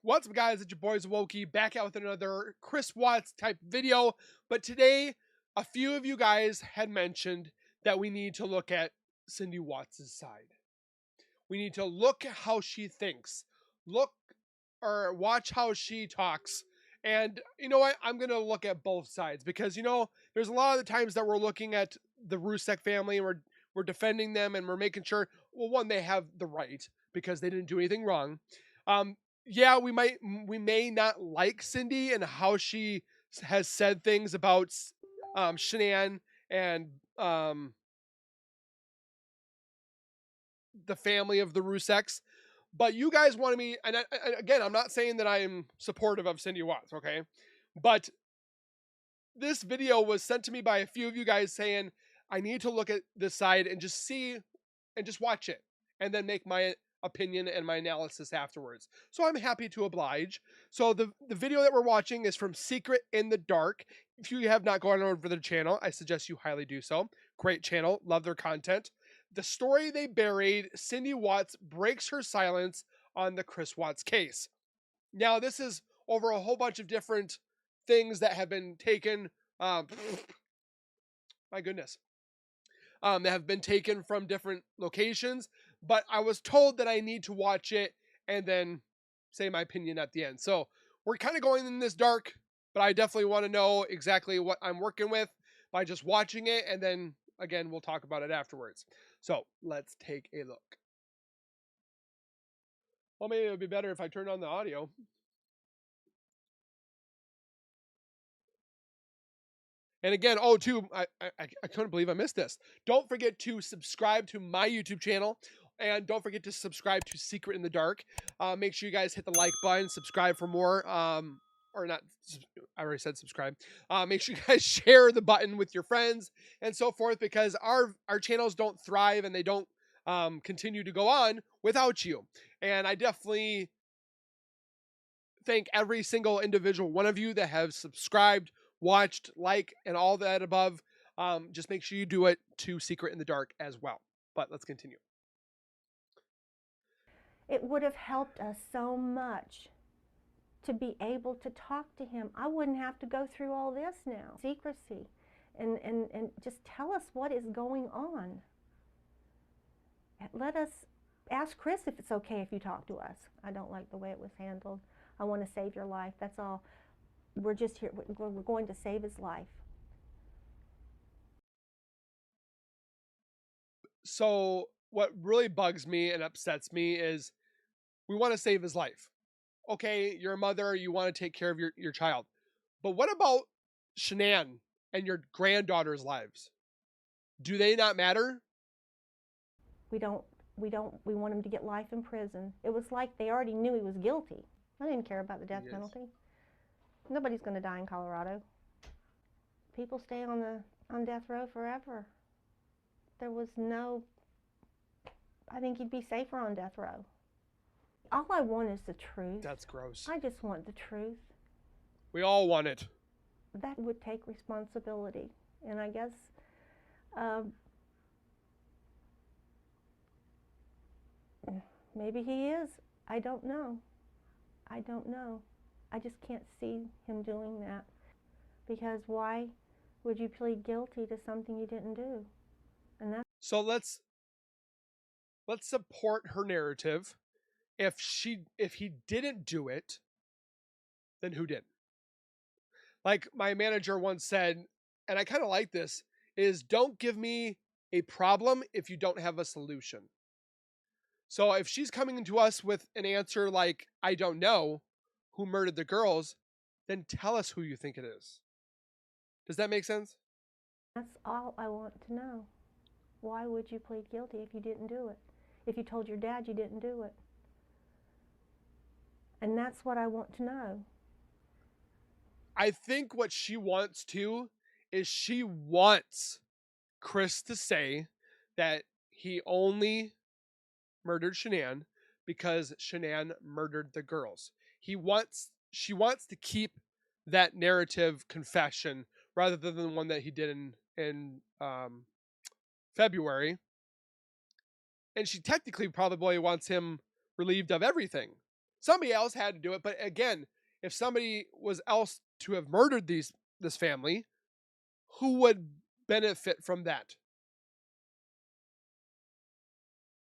What's up, guys? It's your boys Wokey back out with another Chris Watts type video. But today, a few of you guys had mentioned that we need to look at Cindy Watts' side. We need to look at how she thinks, look or watch how she talks. And you know what? I'm going to look at both sides because, there's a lot of the times that we're looking at the Rusek family and we're defending them and we're making sure, well, one, they have the right because they didn't do anything wrong. Yeah, we may not like Cindy and how she has said things about Shanann and the family of the Ruseks, but you guys wanted me, and again, I'm not saying that I am supportive of Cindy Watts, okay? But this video was sent to me by a few of you guys saying I need to look at this side and just see and just watch it and then make my opinion and my analysis afterwards. So I'm happy to oblige. So the video that we're watching is from Secret in the Dark. If you have not gone over to their channel, I suggest you highly do so. Great channel, love their content. The Story They Buried, Cindy Watts breaks her silence on the Chris Watts case. Now, this is over a whole bunch of different things that have been taken. My goodness. That have been taken from different locations, but I was told that I need to watch it and then say my opinion at the end. So we're kind of going in this dark, but I definitely want to know exactly what I'm working with by just watching it, and then again, we'll talk about it afterwards. So let's take a look. Well, maybe it would be better if I turned on the audio. And again, I couldn't believe I missed this. Don't forget to subscribe to my YouTube channel. And don't forget to subscribe to Secret in the Dark. Make sure you guys hit the like button, subscribe for more. Or not, I already said subscribe. Make sure you guys share the button with your friends and so forth, because our channels don't thrive and they don't continue to go on without you. And I definitely thank every single individual one of you that have subscribed, watched, like, and all that above. Just make sure you do it to Secret in the Dark as well. But let's continue. It would have helped us so much to be able to talk to him. I wouldn't have to go through all this now. Secrecy. And just tell us what is going on. Let us ask Chris if it's okay if you talk to us. I don't like the way it was handled. I want to save your life. That's all. We're just here. We're going to save his life. So what really bugs me and upsets me is we want to save his life. Okay, you're a mother, you want to take care of your child. But what about Shanann and your granddaughter's lives? Do they not matter? We want him to get life in prison. It was like they already knew he was guilty. I didn't care about the death penalty. Nobody's going to die in Colorado. People stay on death row forever. There was no, I think he'd be safer on death row. All I want is the truth. That's gross. I just want the truth. We all want it. That would take responsibility. And I guess maybe he is. I don't know. I don't know. I just can't see him doing that. Because why would you plead guilty to something you didn't do? And that's so let's support her narrative. If he didn't do it, then who did? Like my manager once said, and I kind of like this, is don't give me a problem if you don't have a solution. So if she's coming to us with an answer like, I don't know who murdered the girls, then tell us who you think it is. Does that make sense? That's all I want to know. Why would you plead guilty if you didn't do it? If you told your dad you didn't do it? And that's what I want to know. I think what she wants to is she wants Chris to say that he only murdered Shanann because Shanann murdered the girls. She wants to keep that narrative confession rather than the one that he did in February. And she technically probably wants him relieved of everything. Somebody else had to do it. But again, if somebody was else to have murdered this family, who would benefit from that?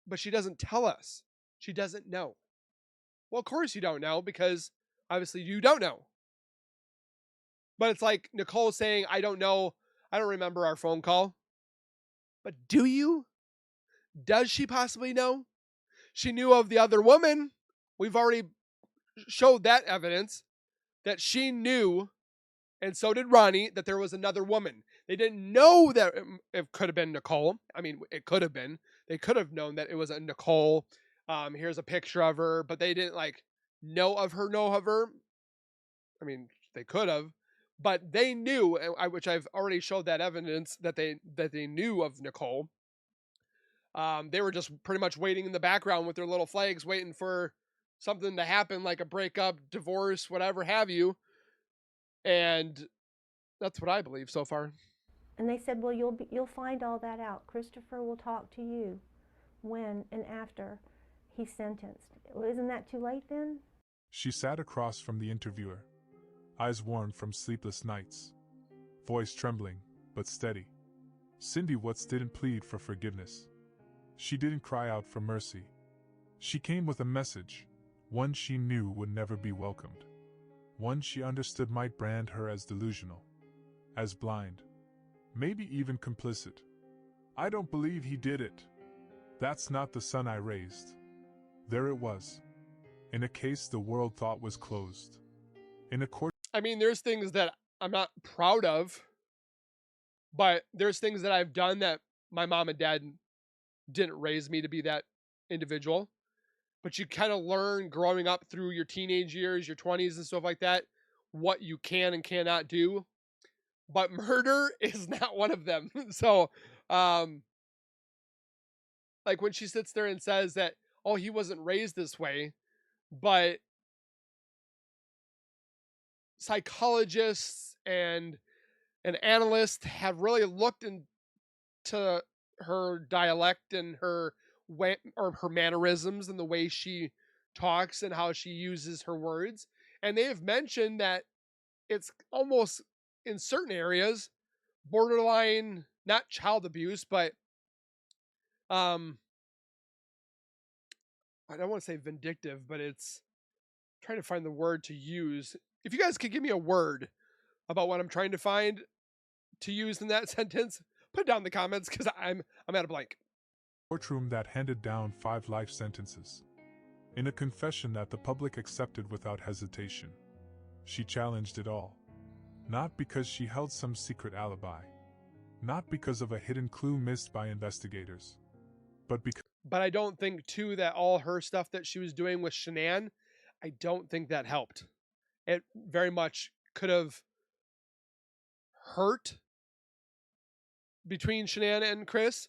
But she doesn't tell us. She doesn't know. Well, of course you don't know, because obviously you don't know. But it's like Nichol saying, I don't know. I don't remember our phone call. But do you? Does she possibly know? She knew of the other woman. We've already showed that evidence that she knew, and so did Ronnie, that there was another woman. They didn't know that it could have been Nichol. I mean, it could have been. They could have known that it was a Nichol. Here's a picture of her, but they didn't like know of her. I mean, they could have, but they knew, which I've already showed that evidence that they knew of Nichol. They were just pretty much waiting in the background with their little flags, waiting for something to happen, like a breakup, divorce, whatever have you. And that's what I believe so far. And they said, well, you'll find all that out. Christopher will talk to you when and after he's sentenced. Well, isn't that too late then? She sat across from the interviewer, eyes worn from sleepless nights, voice trembling, but steady. Cindy Watts didn't plead for forgiveness. She didn't cry out for mercy. She came with a message, one she knew would never be welcomed. One she understood might brand her as delusional, as blind, maybe even complicit. I don't believe he did it. That's not the son I raised. There it was. In a case the world thought was closed. In a court. I mean, there's things that I'm not proud of, but there's things that I've done that my mom and dad didn't raise me to be that individual. But you kind of learn growing up through your teenage years, your 20s and stuff like that, what you can and cannot do. But murder is not one of them. So, like when she sits there and says that, oh, he wasn't raised this way, but psychologists and analysts have really looked into her dialect and her way, or her mannerisms and the way she talks and how she uses her words. And they have mentioned that it's almost in certain areas borderline, not child abuse, but I don't want to say vindictive, but it's I'm trying to find the word to use. If you guys could give me a word about what I'm trying to find to use in that sentence, put it down in the comments, because I'm at a blank. Courtroom that handed down 5 life sentences. In a confession that the public accepted without hesitation. She challenged it all. Not because she held some secret alibi. Not because of a hidden clue missed by investigators. But because. But I don't think, too, that all her stuff that she was doing with Shanann, I don't think that helped. It very much could have hurt between Shanann and Chris,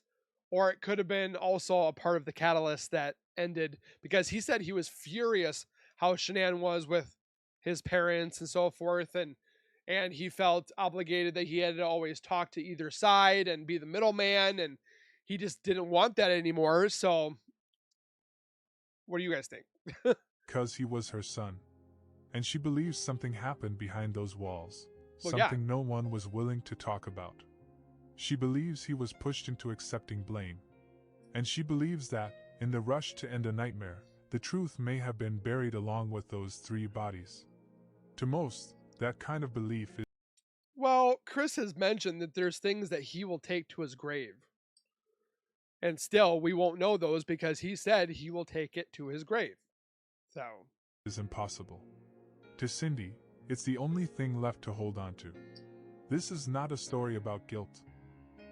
or it could have been also a part of the catalyst that ended, because he said he was furious how Shanann was with his parents and so forth, and he felt obligated that he had to always talk to either side and be the middleman, and he just didn't want that anymore. So what do you guys think? Because he was her son. And she believes something happened behind those walls. Well, something yeah. No one was willing to talk about. She believes he was pushed into accepting blame. And she believes that, in the rush to end a nightmare, the truth may have been buried along with those 3 bodies. To most, that kind of belief is. Well, Chris has mentioned that there's things that he will take to his grave. And still, we won't know those, because he said he will take it to his grave. So. Is impossible. To Cindy, it's the only thing left to hold on to. This is not a story about guilt.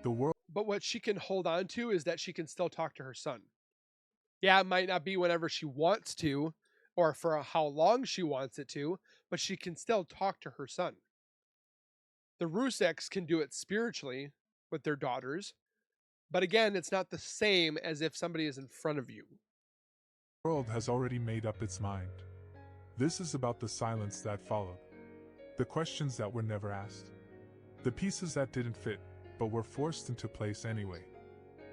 The world. But what she can hold on to is that she can still talk to her son. Yeah, it might not be whenever she wants to, or for how long she wants it to, but she can still talk to her son. The Ruseks can do it spiritually with their daughters, but again, it's not the same as if somebody is in front of you. The world has already made up its mind. This is about the silence that followed. The questions that were never asked. The pieces that didn't fit, but were forced into place anyway.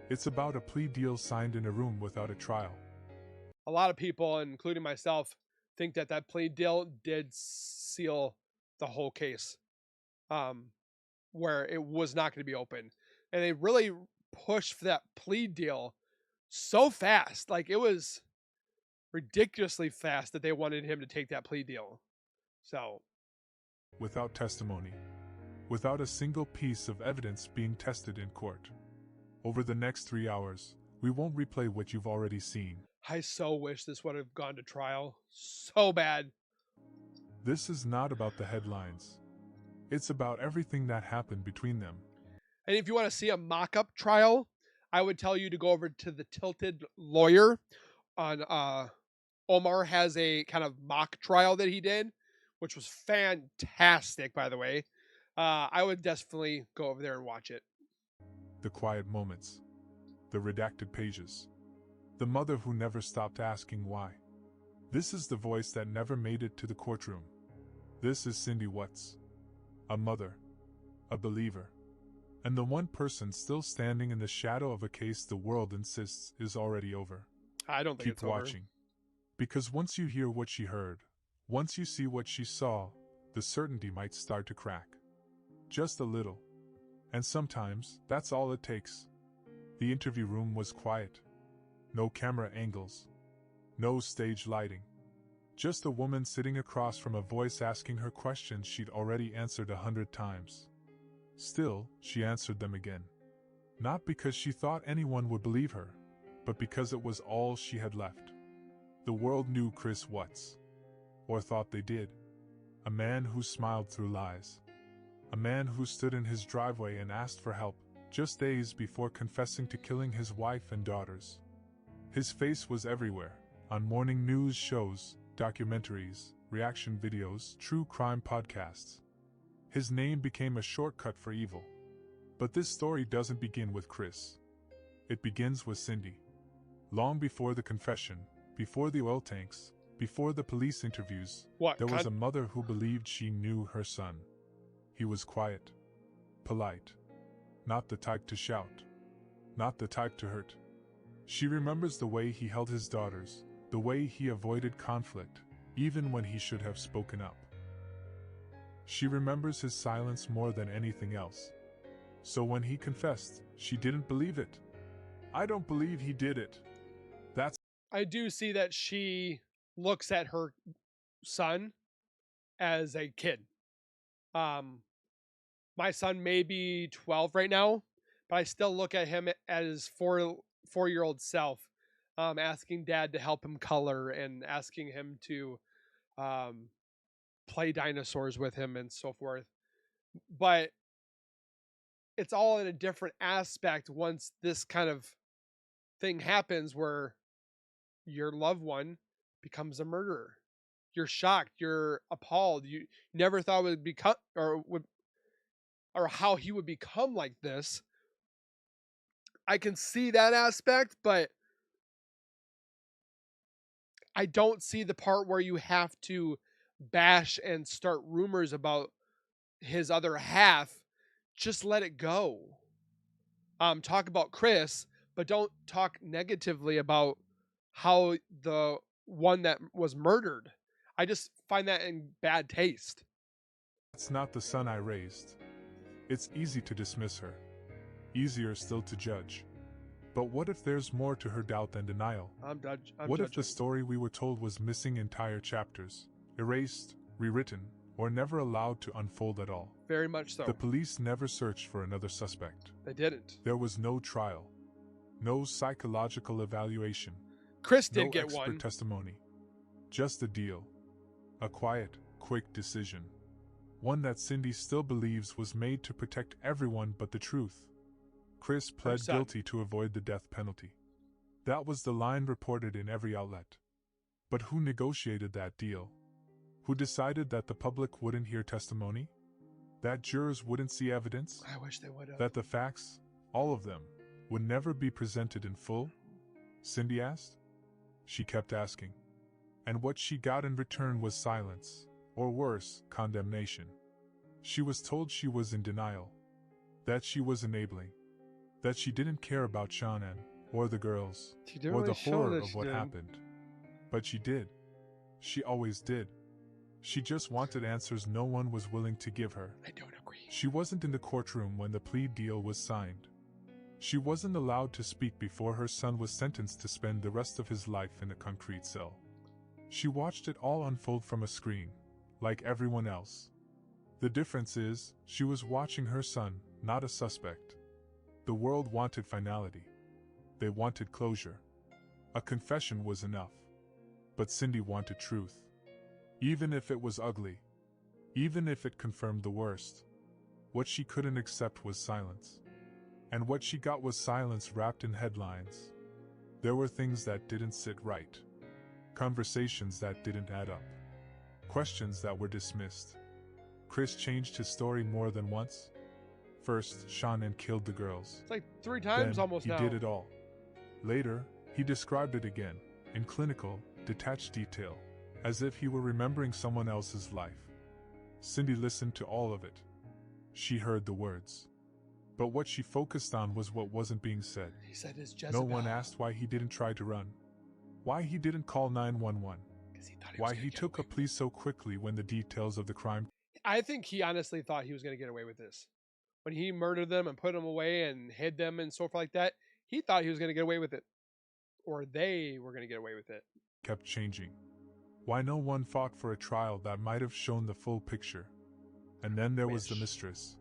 It's about a plea deal signed in a room without a trial. A lot of people, including myself, think that that plea deal did seal the whole case, where it was not going to be open. And they really pushed for that plea deal so fast. Like, it was ridiculously fast that they wanted him to take that plea deal. So, Without testimony, without a single piece of evidence being tested in court. Over the next 3 hours, we won't replay what you've already seen. I so wish this would have gone to trial. So bad. This is not about the headlines. It's about everything that happened between them. And if you want to see a mock-up trial, I would tell you to go over to the Tilted Lawyer on Omar has a kind of mock trial that he did, which was fantastic, by the way. I would definitely go over there and watch it. The quiet moments. The redacted pages. The mother who never stopped asking why. This is the voice that never made it to the courtroom. This is Cindy Watts. A mother. A believer. And the one person still standing in the shadow of a case the world insists is already over. I don't think Keep it's over. watching. Because once you hear what she heard, once you see what she saw, the certainty might start to crack. Just a little. And sometimes, that's all it takes. The interview room was quiet. No camera angles. No stage lighting. Just a woman sitting across from a voice asking her questions she'd already answered 100 times. Still, she answered them again. Not because she thought anyone would believe her, but because it was all she had left. The world knew Chris Watts. Or thought they did. A man who smiled through lies. A man who stood in his driveway and asked for help, just days before confessing to killing his wife and daughters. His face was everywhere, on morning news shows, documentaries, reaction videos, true crime podcasts. His name became a shortcut for evil. But this story doesn't begin with Chris. It begins with Cindy. Long before the confession, before the oil tanks, before the police interviews, there was a mother who believed she knew her son. He was quiet, polite, not the type to shout, not the type to hurt. She remembers the way he held his daughters, the way he avoided conflict, even when he should have spoken up. She remembers his silence more than anything else. So when he confessed, she didn't believe it. I don't believe he did it. I do see that she looks at her son as a kid. My son may be 12 right now, but I still look at him as four-year-old self, asking dad to help him color and asking him to play dinosaurs with him and so forth. But it's all in a different aspect once this kind of thing happens where your loved one becomes a murderer. You're shocked, you're appalled. You never thought it would become or how he would become like this. I can see that aspect, but I don't see the part where you have to bash and start rumors about his other half. Just let it go. Talk about Chris, but don't talk negatively about how the one that was murdered. I just find that in bad taste. That's not the son I raised. It's easy to dismiss her. Easier still to judge. But what if there's more to her doubt than denial? I'm what judging. If the story we were told was missing entire chapters, erased, rewritten, or never allowed to unfold at all? Very much so. The police never searched for another suspect. They didn't. There was no trial. No psychological evaluation. Chris did no get expert one. testimony. Just a deal. A quiet, quick decision. One that Cindy still believes was made to protect everyone but the truth. Chris pled guilty to avoid the death penalty. That was the line reported in every outlet. But who negotiated that deal? Who decided that the public wouldn't hear testimony? That jurors wouldn't see evidence? I wish they would have. That the facts, all of them, would never be presented in full? Cindy asked. She kept asking. And what she got in return was silence, or worse, condemnation. She was told she was in denial, that she was enabling, that she didn't care about Shanann, or the girls, or the horror of what happened. But she did. She always did. She just wanted answers no one was willing to give her. I don't agree. She wasn't in the courtroom when the plea deal was signed. She wasn't allowed to speak before her son was sentenced to spend the rest of his life in a concrete cell. She watched it all unfold from a screen, like everyone else. The difference is, she was watching her son, not a suspect. The world wanted finality. They wanted closure. A confession was enough. But Cindy wanted truth. Even if it was ugly. Even if it confirmed the worst. What she couldn't accept was silence. And what she got was silence wrapped in headlines. There were things that didn't sit right. Conversations that didn't add up. Questions that were dismissed. Chris changed his story more than once. First, Shanann killed the girls. It's like 3 times Then, almost now. He did it all. Later, he described it again, in clinical, detached detail, as if he were remembering someone else's life. Cindy listened to all of it. She heard the words. But what she focused on was what wasn't being said. He said his Jezebel. No one asked why he didn't try to run. Why he didn't call 911. Why he took a plea so quickly when the details of the crime. I think he honestly thought he was going to get away with this. When he murdered them and put them away and hid them and so forth like that, he thought he was going to get away with it. Or they were going to get away with it. Kept changing. Why no one fought for a trial that might have shown the full picture. And then there was the mistress.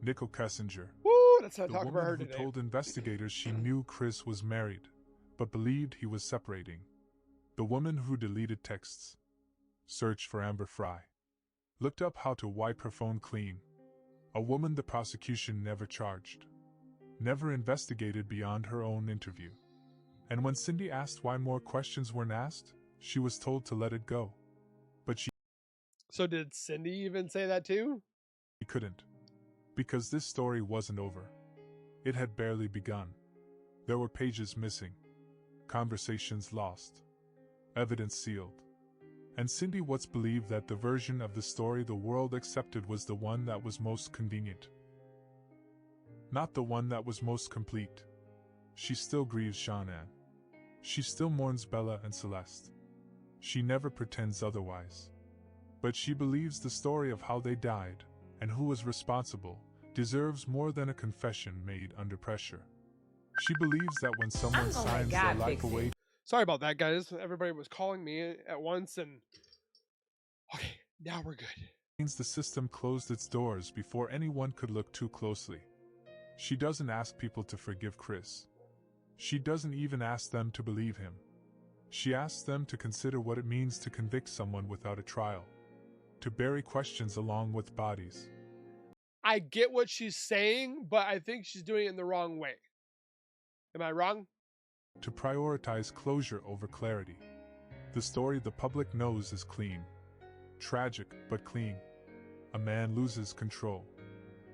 Nichol Kessinger. Woo, let's not The talk about woman her who today. told investigators she knew Chris was married, but believed he was separating. The woman who deleted texts. Searched for Amber Fry. Looked up how to wipe her phone clean. A woman the prosecution never charged. Never investigated beyond her own interview. And when Cindy asked why more questions weren't asked, she was told to let it go. But she So did Cindy even say that too? couldn't. Because this story wasn't over. It had barely begun. There were pages missing. Conversations lost. Evidence sealed. And Cindy Watts believed that the version of the story the world accepted was the one that was most convenient. Not the one that was most complete. She still grieves Shanann. She still mourns Bella and Celeste. She never pretends otherwise. But she believes the story of how they died, and who was responsible, deserves more than a confession made under pressure. She believes that when someone signs their life away. Sorry about that, guys. Everybody was calling me at once and... Okay, now we're good. Means the system closed its doors before anyone could look too closely. She doesn't ask people to forgive Chris. She doesn't even ask them to believe him. She asks them to consider what it means to convict someone without a trial. To bury questions along with bodies. I get what she's saying, but I think she's doing it in the wrong way. Am I wrong? To prioritize closure over clarity. The story the public knows is clean. Tragic, but clean. A man loses control.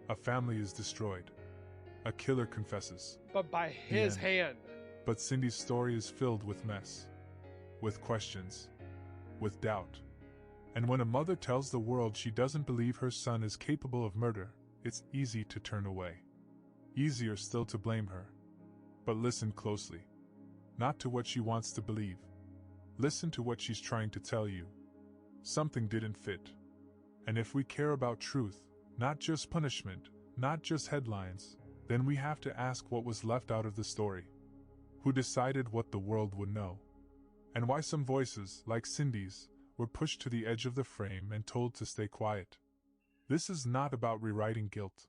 A family is destroyed. A killer confesses. But by his hand. But Cindy's story is filled with mess. With questions. With doubt. And when a mother tells the world she doesn't believe her son is capable of murder, it's easy to turn away. Easier still to blame her. But listen closely. Not to what she wants to believe. Listen to what she's trying to tell you. Something didn't fit. And if we care about truth, not just punishment, not just headlines, then we have to ask what was left out of the story. Who decided what the world would know? And why some voices, like Cindy's, were pushed to the edge of the frame and told to stay quiet. This is not about rewriting guilt.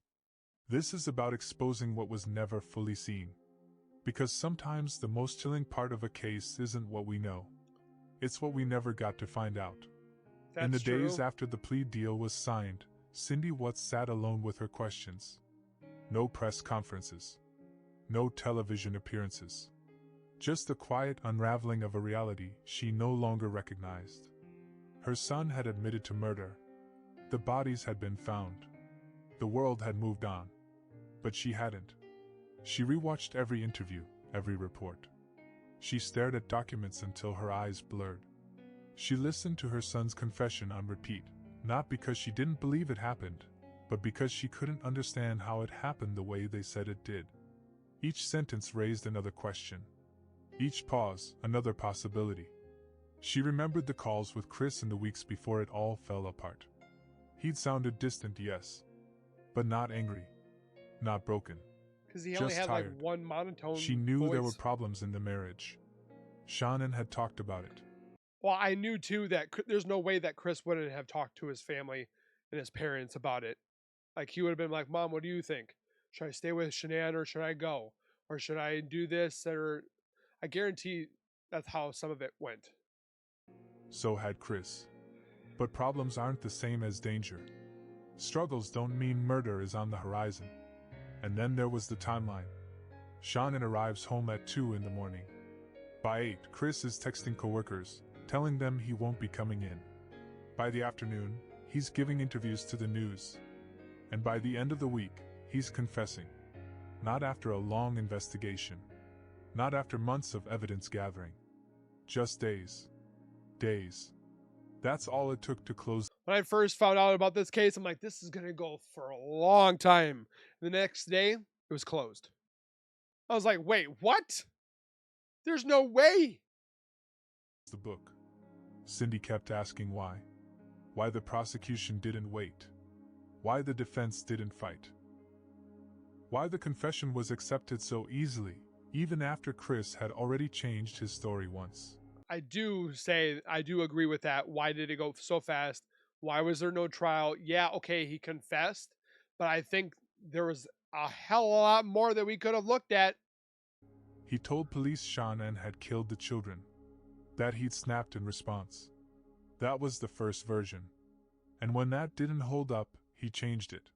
This is about exposing what was never fully seen. Because sometimes the most chilling part of a case isn't what we know. It's what we never got to find out. In the days after the plea deal was signed, Cindy Watts sat alone with her questions. No press conferences. No television appearances. Just the quiet unraveling of a reality she no longer recognized. Her son had admitted to murder. The bodies had been found. The world had moved on. But she hadn't. She rewatched every interview, every report. She stared at documents until her eyes blurred. She listened to her son's confession on repeat, not because she didn't believe it happened, but because she couldn't understand how it happened the way they said it did. Each sentence raised another question. Each pause, another possibility. She remembered the calls with Chris in the weeks before it all fell apart. He'd sounded distant, yes, but not angry, not broken, Because he only just had tired. like one monotone She knew voice. there were problems in the marriage. Shannon had talked about it. Well, I knew too that there's no way that Chris wouldn't have talked to his family and his parents about it. Like he would have been like, "Mom, what do you think? Should I stay with Shanann or should I go? Or should I do this?" Or I guarantee that's how some of it went. So had Chris. But problems aren't the same as danger. Struggles don't mean murder is on the horizon. And then there was the timeline. Shannon arrives home at 2 in the morning. By 8, Chris is texting coworkers, telling them he won't be coming in. By the afternoon, he's giving interviews to the news. And by the end of the week, he's confessing. Not after a long investigation. Not after months of evidence gathering. Just days. Days. That's all it took to close. When I first found out about this case, I'm like, this is going to go for a long time. The next day, it was closed. I was like, wait, what? There's no way. The book. Cindy kept asking why. Why the prosecution didn't wait. Why the defense didn't fight. Why the confession was accepted so easily, even after Chris had already changed his story once. I do agree with that. Why did it go so fast? Why was there no trial? Yeah, okay, he confessed, but I think there was a hell of a lot more that we could have looked at. He told police Shannon had killed the children. That he'd snapped in response. That was the first version. And when that didn't hold up, he changed it.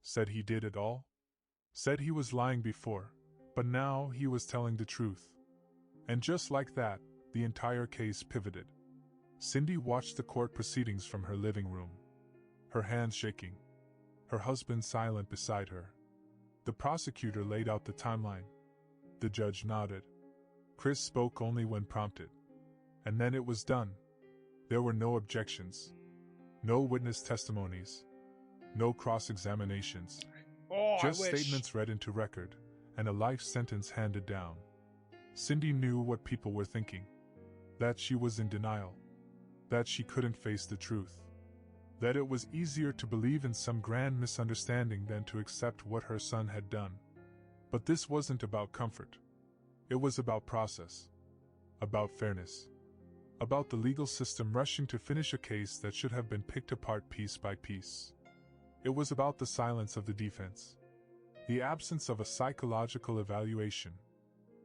Said he did it all. Said he was lying before, but now he was telling the truth. And just like that, the entire case pivoted. Cindy watched the court proceedings from her living room. Her hands shaking. Her husband silent beside her. The prosecutor laid out the timeline. The judge nodded. Chris spoke only when prompted. And then it was done. There were no objections. No witness testimonies. No cross-examinations. Just statements read into record, and a life sentence handed down. Cindy knew what people were thinking. That she was in denial. That she couldn't face the truth. That it was easier to believe in some grand misunderstanding than to accept what her son had done. But this wasn't about comfort. It was about process. About fairness. About the legal system rushing to finish a case that should have been picked apart piece by piece. It was about the silence of the defense. The absence of a psychological evaluation.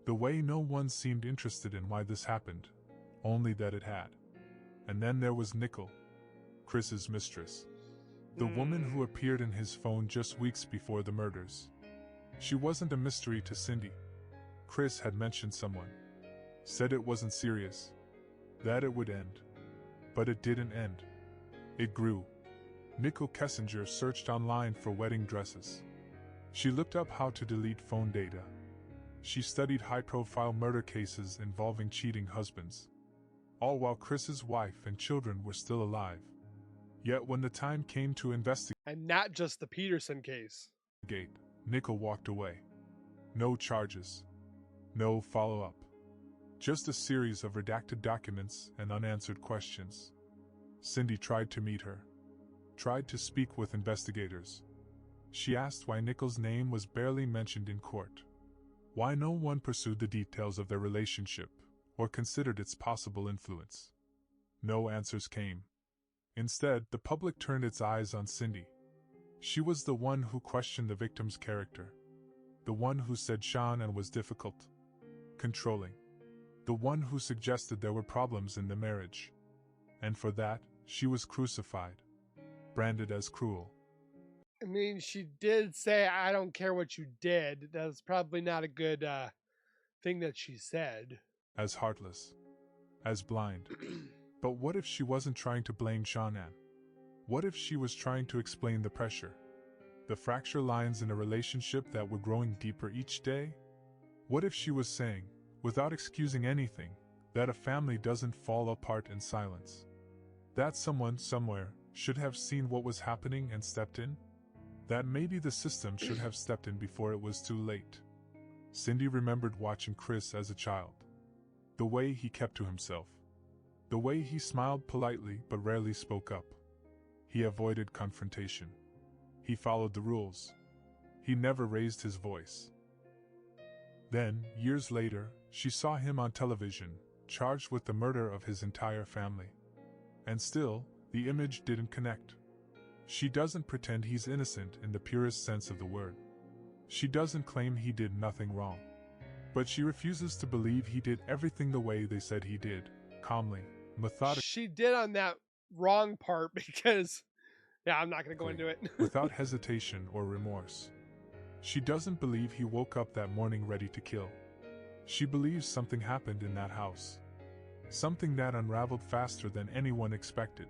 The way no one seemed interested in why this happened, only that it had. And then there was Nichol, Chris's mistress. The woman who appeared in his phone just weeks before the murders. She wasn't a mystery to Cindy. Chris had mentioned someone. Said it wasn't serious. That it would end. But it didn't end. It grew. Nichol Kessinger searched online for wedding dresses. She looked up how to delete phone data. She studied high-profile murder cases involving cheating husbands. All while Chris's wife and children were still alive. Yet when the time came to investigate, and not just the Peterson case, Nichol walked away. No charges. No follow-up. Just a series of redacted documents and unanswered questions. Cindy tried to meet her. Tried to speak with investigators. She asked why Nichol's name was barely mentioned in court. Why no one pursued the details of their relationship, or considered its possible influence. No answers came. Instead, the public turned its eyes on Cindy. She was the one who questioned the victim's character. The one who said Shannon was difficult. Controlling. The one who suggested there were problems in the marriage. And for that, she was crucified. Branded as cruel. I mean, she did say, "I don't care what you did." That's probably not a good thing that she said. As heartless. As blind. But what if she wasn't trying to blame Shannon? What if she was trying to explain the pressure? The fracture lines in a relationship that were growing deeper each day? What if she was saying, without excusing anything, that a family doesn't fall apart in silence? That someone, somewhere, should have seen what was happening and stepped in? That maybe the system should have stepped in before it was too late? Cindy remembered watching Chris as a child. The way he kept to himself. The way he smiled politely but rarely spoke up. He avoided confrontation. He followed the rules. He never raised his voice. Then, years later, she saw him on television, charged with the murder of his entire family. And still, the image didn't connect. She doesn't pretend he's innocent in the purest sense of the word. She doesn't claim he did nothing wrong. But she refuses to believe he did everything the way they said he did, calmly, methodically. She did on that wrong part because, yeah, I'm not going to go into it. Without hesitation or remorse. She doesn't believe he woke up that morning ready to kill. She believes something happened in that house. Something that unraveled faster than anyone expected.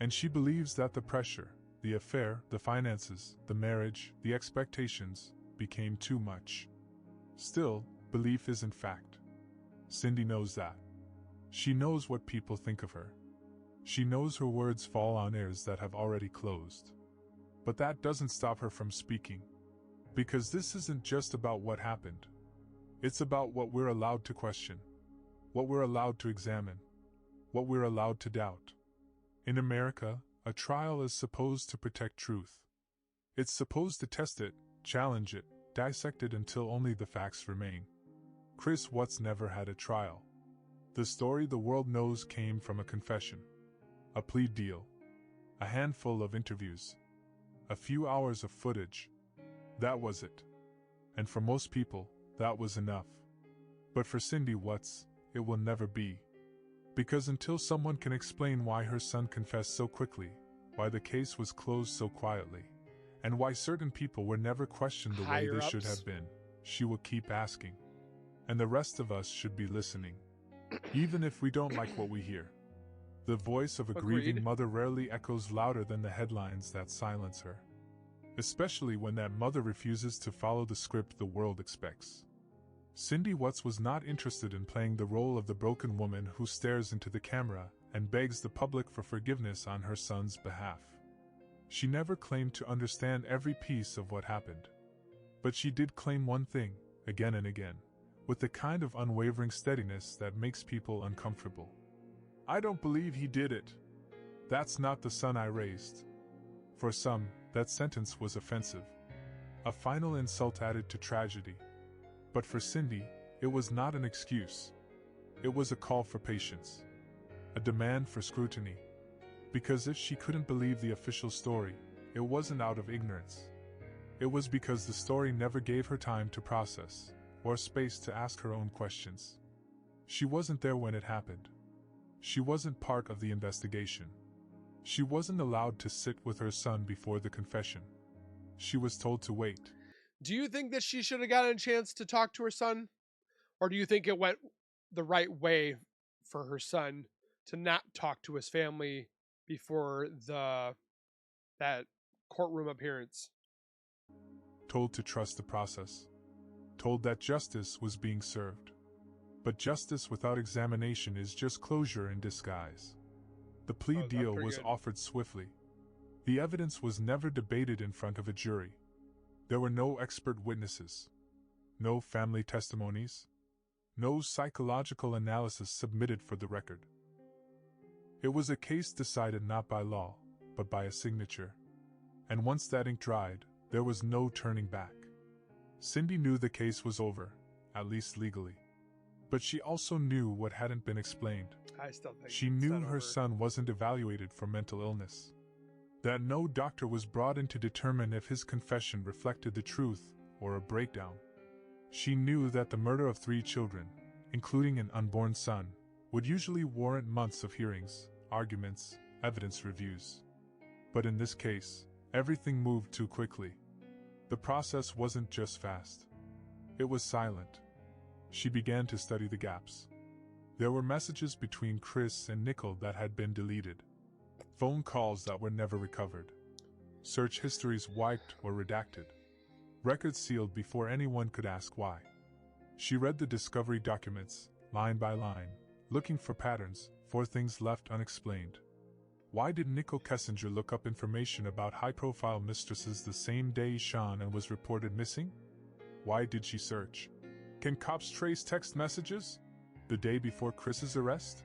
And she believes that the pressure, the affair, the finances, the marriage, the expectations, became too much. Still, belief isn't fact. Cindy knows that. She knows what people think of her. She knows her words fall on ears that have already closed. But that doesn't stop her from speaking. Because this isn't just about what happened. It's about what we're allowed to question. What we're allowed to examine. What we're allowed to doubt. In America, a trial is supposed to protect truth. It's supposed to test it, challenge it, dissect it until only the facts remain. Chris Watts never had a trial. The story the world knows came from a confession. A plea deal. A handful of interviews. A few hours of footage. That was it. And for most people, that was enough. But for Cindy Watts, it will never be. Because until someone can explain why her son confessed so quickly, why the case was closed so quietly, and why certain people were never questioned the way they should have been, she will keep asking. And the rest of us should be listening. Even if we don't like what we hear. The voice of a grieving mother rarely echoes louder than the headlines that silence her. Especially when that mother refuses to follow the script the world expects. Cindy Watts was not interested in playing the role of the broken woman who stares into the camera and begs the public for forgiveness on her son's behalf. She never claimed to understand every piece of what happened. But she did claim one thing, again and again, with the kind of unwavering steadiness that makes people uncomfortable. I don't believe he did it. That's not the son I raised. For some, that sentence was offensive. A final insult added to tragedy. But for Cindy, it was not an excuse. It was a call for patience. A demand for scrutiny. Because if she couldn't believe the official story, it wasn't out of ignorance. It was because the story never gave her time to process, or space to ask her own questions. She wasn't there when it happened. She wasn't part of the investigation. She wasn't allowed to sit with her son before the confession. She was told to wait. Do you think that she should have gotten a chance to talk to her son? Or do you think it went the right way for her son to not talk to his family before that courtroom appearance? Told to trust the process. Told that justice was being served. But justice without examination is just closure in disguise. The plea deal was offered swiftly. The evidence was never debated in front of a jury. There were no expert witnesses. No family testimonies. No psychological analysis submitted for the record. It was a case decided not by law, but by a signature. And once that ink dried, there was no turning back. Cindy knew the case was over, at least legally. But she also knew what hadn't been explained. I still think she knew her son wasn't evaluated for mental illness. That no doctor was brought in to determine if his confession reflected the truth or a breakdown. She knew that the murder of 3 children, including an unborn son, would usually warrant months of hearings, arguments, evidence reviews. But in this case, everything moved too quickly. The process wasn't just fast. It was silent. She began to study the gaps. There were messages between Chris and Nichol that had been deleted. Phone calls that were never recovered. Search histories wiped or redacted. Records sealed before anyone could ask why. She read the discovery documents, line by line, looking for patterns, for things left unexplained. Why did Nichol Kessinger look up information about high-profile mistresses the same day Shanann was reported missing? Why did she search? Can cops trace text messages? The day before Chris's arrest?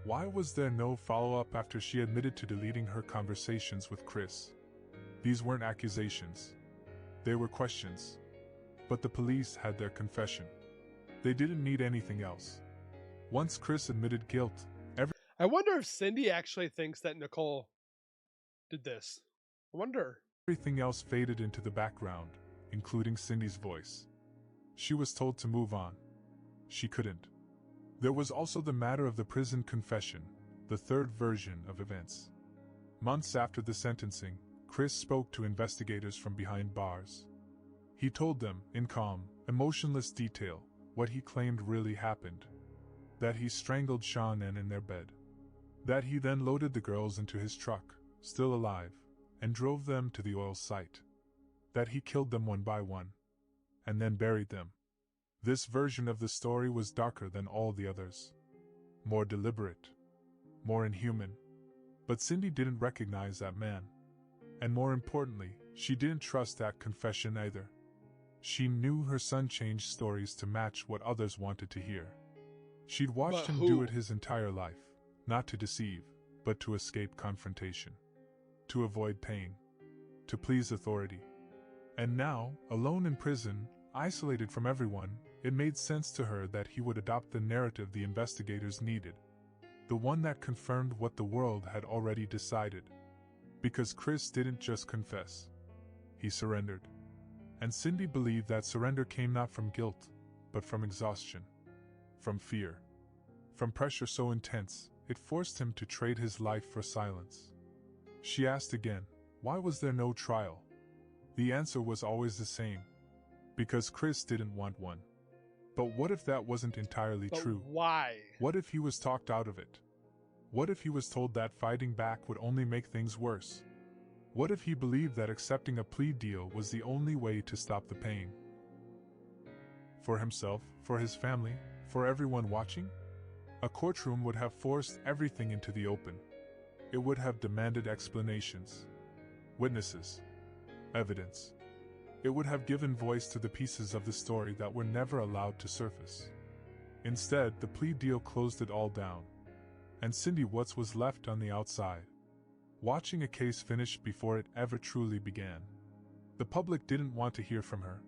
Why was there no follow-up after she admitted to deleting her conversations with Chris? These weren't accusations. They were questions. But the police had their confession. They didn't need anything else. Once Chris admitted guilt, I wonder if Cindy actually thinks that Nichol did this. I wonder. everything else faded into the background, including Cindy's voice. She was told to move on. She couldn't. There was also the matter of the prison confession, the third version of events. Months after the sentencing, Chris spoke to investigators from behind bars. He told them, in calm, emotionless detail, what he claimed really happened. That he strangled Shanann in their bed. That he then loaded the girls into his truck, still alive, and drove them to the oil site. That he killed them one by one, and then buried them. This version of the story was darker than all the others. More deliberate. More inhuman. But Cindy didn't recognize that man. And more importantly, she didn't trust that confession either. She knew her son changed stories to match what others wanted to hear. She'd watched him do it his entire life, not to deceive, but to escape confrontation. To avoid pain. To please authority. And now, alone in prison, isolated from everyone, it made sense to her that he would adopt the narrative the investigators needed. The one that confirmed what the world had already decided. Because Chris didn't just confess. He surrendered. And Cindy believed that surrender came not from guilt, but from exhaustion. From fear. From pressure so intense, it forced him to trade his life for silence. She asked again, why was there no trial? The answer was always the same. Because Chris didn't want one. But what if that wasn't entirely true? Why? What if he was talked out of it? What if he was told that fighting back would only make things worse? What if he believed that accepting a plea deal was the only way to stop the pain? For himself, for his family, for everyone watching? A courtroom would have forced everything into the open. It would have demanded explanations. Witnesses. Evidence. It would have given voice to the pieces of the story that were never allowed to surface. Instead, the plea deal closed it all down. And Cindy Watts was left on the outside, watching a case finish before it ever truly began. The public didn't want to hear from her.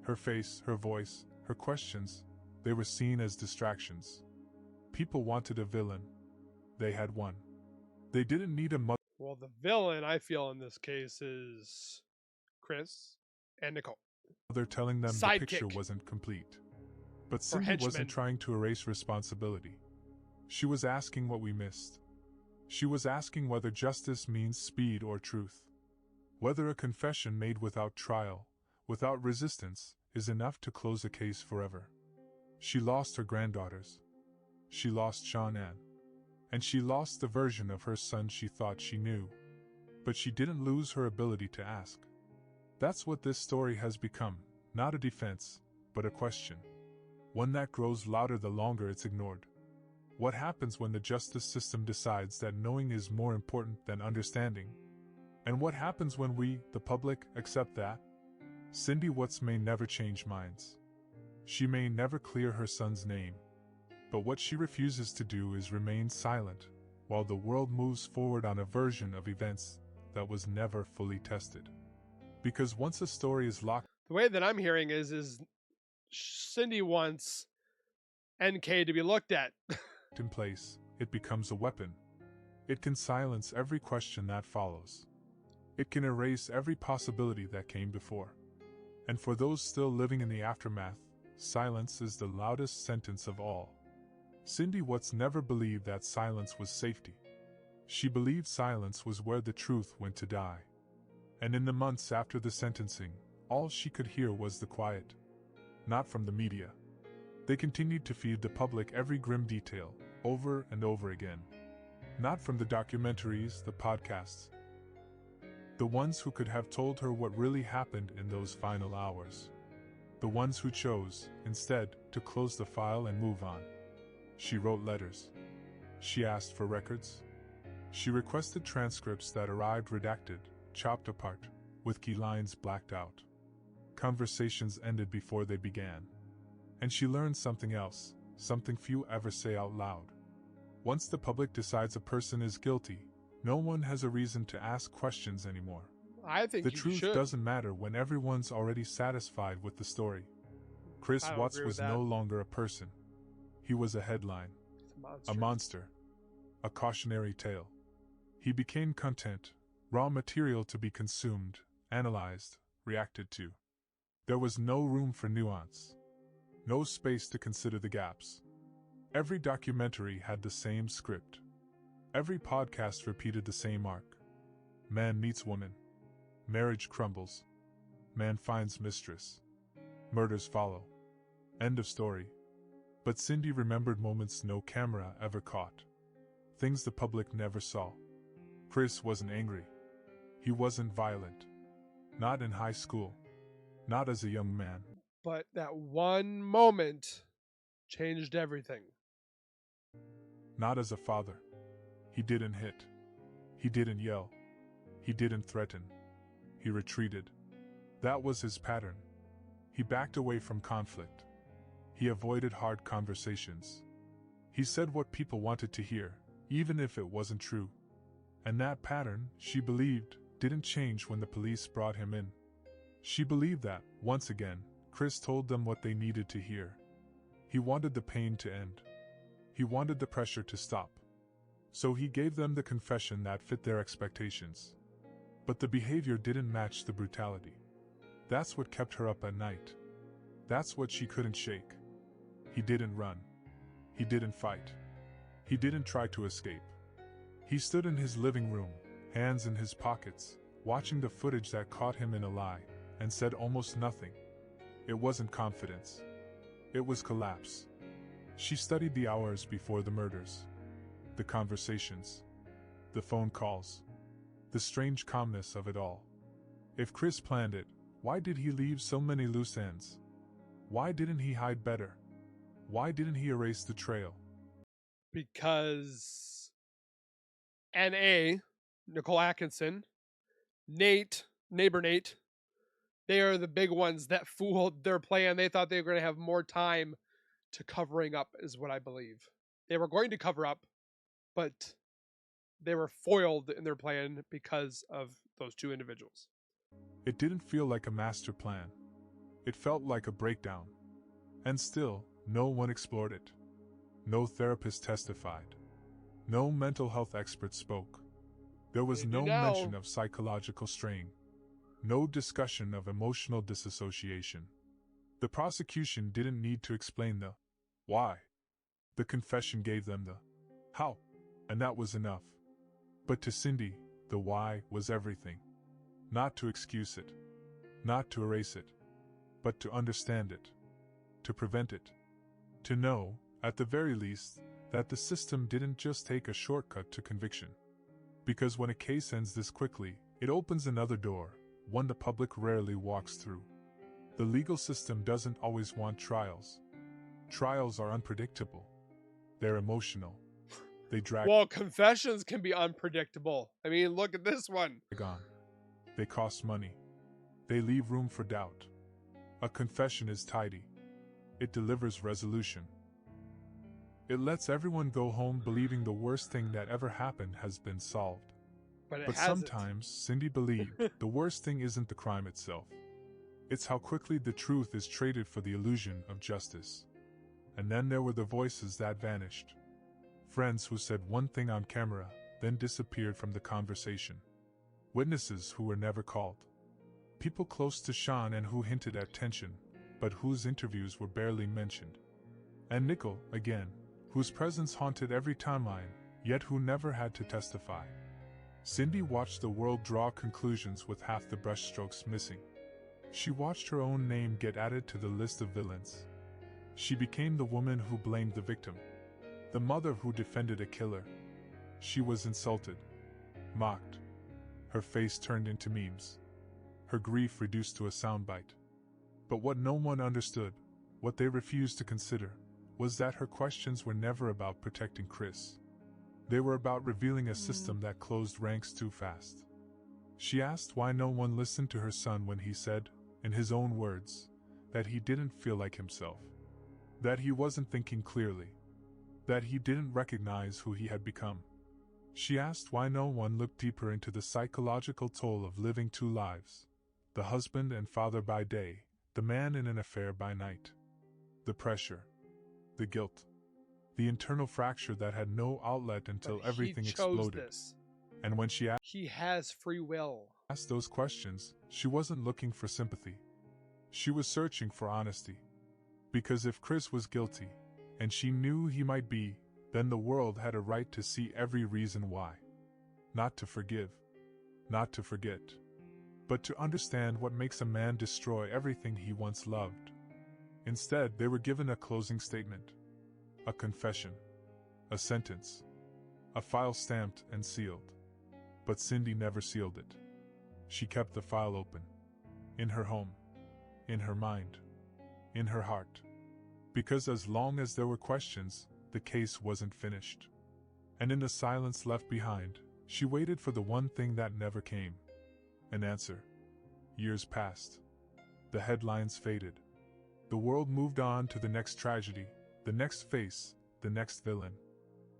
Her face, her voice, her questions, they were seen as distractions. People wanted a villain. They had one. They didn't need a mother. Well, the villain, I feel, in this case is Chris and Nichol. They're telling them the picture wasn't complete. But Cindy wasn't trying to erase responsibility. She was asking what we missed. She was asking whether justice means speed or truth. Whether a confession made without trial, without resistance, is enough to close a case forever. She lost her granddaughters. She lost Shanann. And she lost the version of her son she thought she knew. But she didn't lose her ability to ask. That's what this story has become, not a defense, but a question. One that grows louder the longer it's ignored. What happens when the justice system decides that knowing is more important than understanding? And what happens when we, the public, accept that? Cindy Watts may never change minds. She may never clear her son's name. But what she refuses to do is remain silent, while the world moves forward on a version of events that was never fully tested. Because once a story is locked... The way that I'm hearing is Cindy wants NK to be looked at. in place, it becomes a weapon. It can silence every question that follows. It can erase every possibility that came before. And for those still living in the aftermath, silence is the loudest sentence of all. Cindy Watts never believed that silence was safety. She believed silence was where the truth went to die. And in the months after the sentencing, all she could hear was the quiet. Not from the media. They continued to feed the public every grim detail, over and over again. Not from the documentaries, the podcasts. The ones who could have told her what really happened in those final hours. The ones who chose, instead, to close the file and move on. She wrote letters. She asked for records. She requested transcripts that arrived redacted, chopped apart, with key lines blacked out. Conversations ended before they began. And she learned something else, something few ever say out loud. Once the public decides a person is guilty, no one has a reason to ask questions anymore. I think The you truth should. doesn't matter when everyone's already satisfied with the story. Chris I don't Watts agree with was that. no longer a person. He was a headline, It's a monster, a cautionary tale. He became content, raw material to be consumed, analyzed, reacted to. There was no room for nuance, no space to consider the gaps. Every documentary had the same script. Every podcast repeated the same arc. Man meets woman. Marriage crumbles. Man finds mistress. Murders follow. End of story. But Cindy remembered moments no camera ever caught. Things the public never saw. Chris wasn't angry. He wasn't violent. Not in high school. Not as a young man. But that one moment changed everything. Not as a father. He didn't hit. He didn't yell. He didn't threaten. He retreated. That was his pattern. He backed away from conflict. He avoided hard conversations. He said what people wanted to hear, even if it wasn't true. And that pattern, she believed, didn't change when the police brought him in. She believed that, once again, Chris told them what they needed to hear. He wanted the pain to end. He wanted the pressure to stop. So he gave them the confession that fit their expectations. But the behavior didn't match the brutality. That's what kept her up at night. That's what she couldn't shake. He didn't run. He didn't fight. He didn't try to escape. He stood in his living room, hands in his pockets, watching the footage that caught him in a lie, and said almost nothing. It wasn't confidence. It was collapse. She studied the hours before the murders. The conversations. The phone calls. The strange calmness of it all. If Chris planned it, why did he leave so many loose ends? Why didn't he hide better? Why didn't he erase the trail? Because N.A., Nicole Atkinson, Nate, neighbor Nate, they are the big ones that fooled their plan. They thought they were going to have more time to covering up, is what I believe. They were going to cover up, but they were foiled in their plan because of those two individuals. It didn't feel like a master plan. It felt like a breakdown. And still, no one explored it. No therapist testified. No mental health expert spoke. There was no mention of psychological strain. No discussion of emotional disassociation. The prosecution didn't need to explain the why. The confession gave them the how, and that was enough. But to Cindy, the why was everything. Not to excuse it. Not to erase it. But to understand it. To prevent it. To know, at the very least, that the system didn't just take a shortcut to conviction. Because when a case ends this quickly, it opens another door, one the public rarely walks through. The legal system doesn't always want trials. Trials are unpredictable. They're emotional. They drag Well, confessions can be unpredictable. I mean, look at this one. on. They cost money. They leave room for doubt. A confession is tidy. It delivers resolution. It lets everyone go home believing the worst thing that ever happened has been solved. But sometimes, Cindy believed, the worst thing isn't the crime itself. It's how quickly the truth is traded for the illusion of justice. And then there were the voices that vanished. Friends who said one thing on camera, then disappeared from the conversation. Witnesses who were never called. People close to Sean and who hinted at tension, but whose interviews were barely mentioned. And Nichol, again, whose presence haunted every timeline, yet who never had to testify. Cindy watched the world draw conclusions with half the brushstrokes missing. She watched her own name get added to the list of villains. She became the woman who blamed the victim. The mother who defended a killer. She was insulted. Mocked. Her face turned into memes. Her grief reduced to a soundbite. But what no one understood, what they refused to consider, was that her questions were never about protecting Chris. They were about revealing a system that closed ranks too fast. She asked why no one listened to her son when he said, in his own words, that he didn't feel like himself. That he wasn't thinking clearly. that he didn't recognize who he had become. She asked why no one looked deeper into the psychological toll of living two lives, the husband and father by day, the man in an affair by night. The pressure, the guilt, the internal fracture that had no outlet until everything exploded. This. And when she he has free will. Asked those questions, she wasn't looking for sympathy. She was searching for honesty. Because if Chris was guilty, and she knew he might be, then the world had a right to see every reason why. Not to forgive, not to forget, but to understand what makes a man destroy everything he once loved. Instead, they were given a closing statement, a confession, a sentence, a file stamped and sealed. But Cindy never sealed it. She kept the file open, in her home, in her mind, in her heart. Because as long as there were questions, the case wasn't finished. And in the silence left behind, she waited for the one thing that never came. An answer. Years passed. The headlines faded. The world moved on to the next tragedy, the next face, the next villain.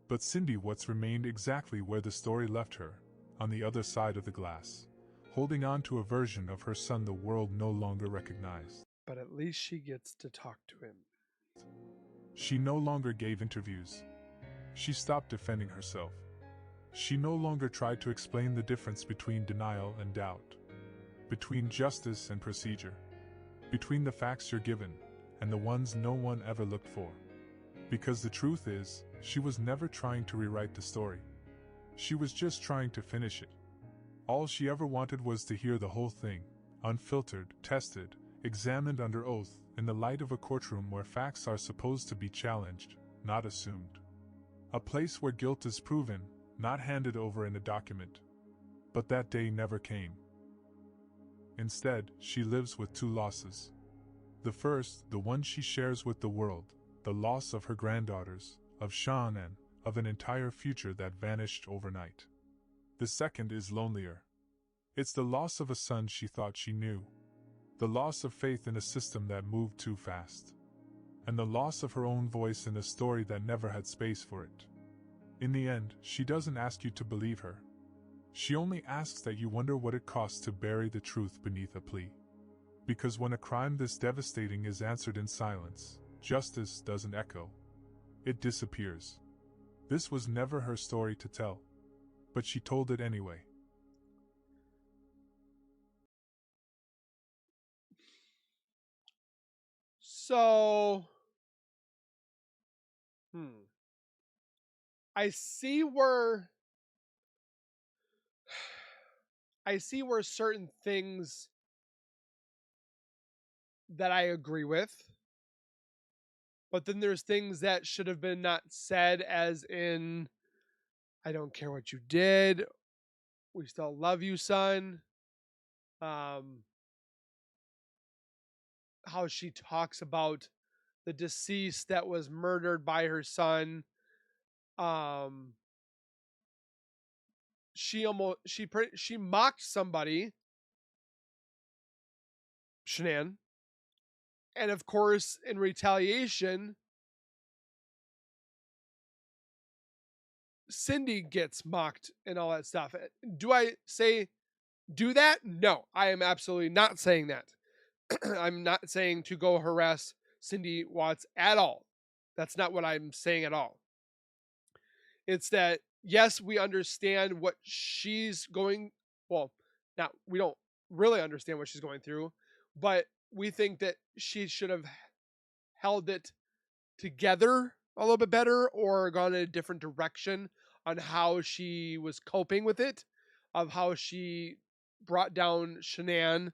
But Cindy Watts remained exactly where the story left her, on the other side of the glass, holding on to a version of her son the world no longer recognized. But at least she gets to talk to him. She no longer gave interviews. She stopped defending herself. She no longer tried to explain the difference between denial and doubt, between justice and procedure, between the facts you're given and the ones no one ever looked for. Because the truth is, she was never trying to rewrite the story. She was just trying to finish it. All she ever wanted was to hear the whole thing, unfiltered, tested, examined under oath, in the light of a courtroom where facts are supposed to be challenged, not assumed. A place where guilt is proven, not handed over in a document. But that day never came. Instead, she lives with two losses. The first, the one she shares with the world, the loss of her granddaughters, of Sean and of an entire future that vanished overnight. The second is lonelier. It's the loss of a son she thought she knew, the loss of faith in a system that moved too fast, and the loss of her own voice in a story that never had space for it. In the end, she doesn't ask you to believe her. She only asks that you wonder what it costs to bury the truth beneath a plea. Because when a crime this devastating is answered in silence, justice doesn't echo. It disappears. This was never her story to tell, but she told it anyway. So, I see where certain things that I agree with, but then there's things that should have been not said, as in, I don't care what you did, we still love you, son. How she talks about the deceased that was murdered by her son. She mocked somebody, Shanann, and of course, in retaliation, Cindy gets mocked and all that stuff. Do I say do that? No, I am absolutely not saying that. I'm not saying to go harass Cindy Watts at all. That's not what I'm saying at all. It's that, yes, we understand what she's going, well, not, we don't really understand what she's going through, but we think that she should have held it together a little bit better, or gone in a different direction on how she was coping with it, of how she brought down Shanann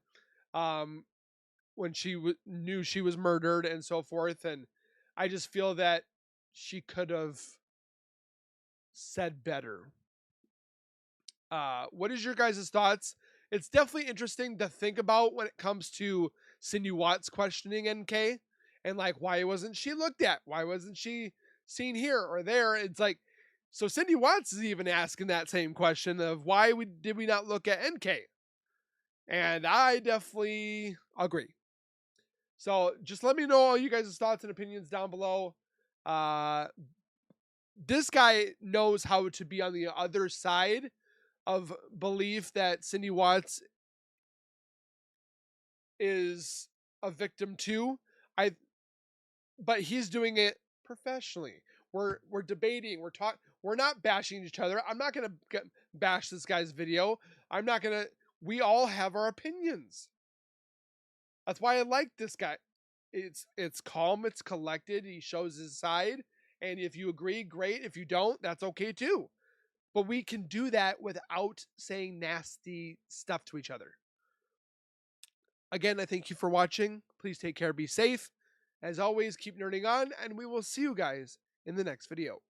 when she knew she was murdered and so forth. And I just feel that she could have said better. What is your guys' thoughts? It's definitely interesting to think about when it comes to Cindy Watts questioning NK, and like, why wasn't she looked at? Why wasn't she seen here or there? It's like, so Cindy Watts is even asking that same question of why did we not look at NK? And I definitely agree. So just let me know all you guys' thoughts and opinions down below. this guy knows how to be on the other side of belief that Cindy Watts is a victim too. But he's doing it professionally. We're debating, we're not bashing each other. I'm not going to bash this guy's video. We all have our opinions. That's why I like this guy. It's calm, it's collected, he shows his side, and if you agree, great. If you don't, that's okay too. But we can do that without saying nasty stuff to each other. Again, I thank you for watching. Please take care, be safe. As always, keep nerding on, and we will see you guys in the next video.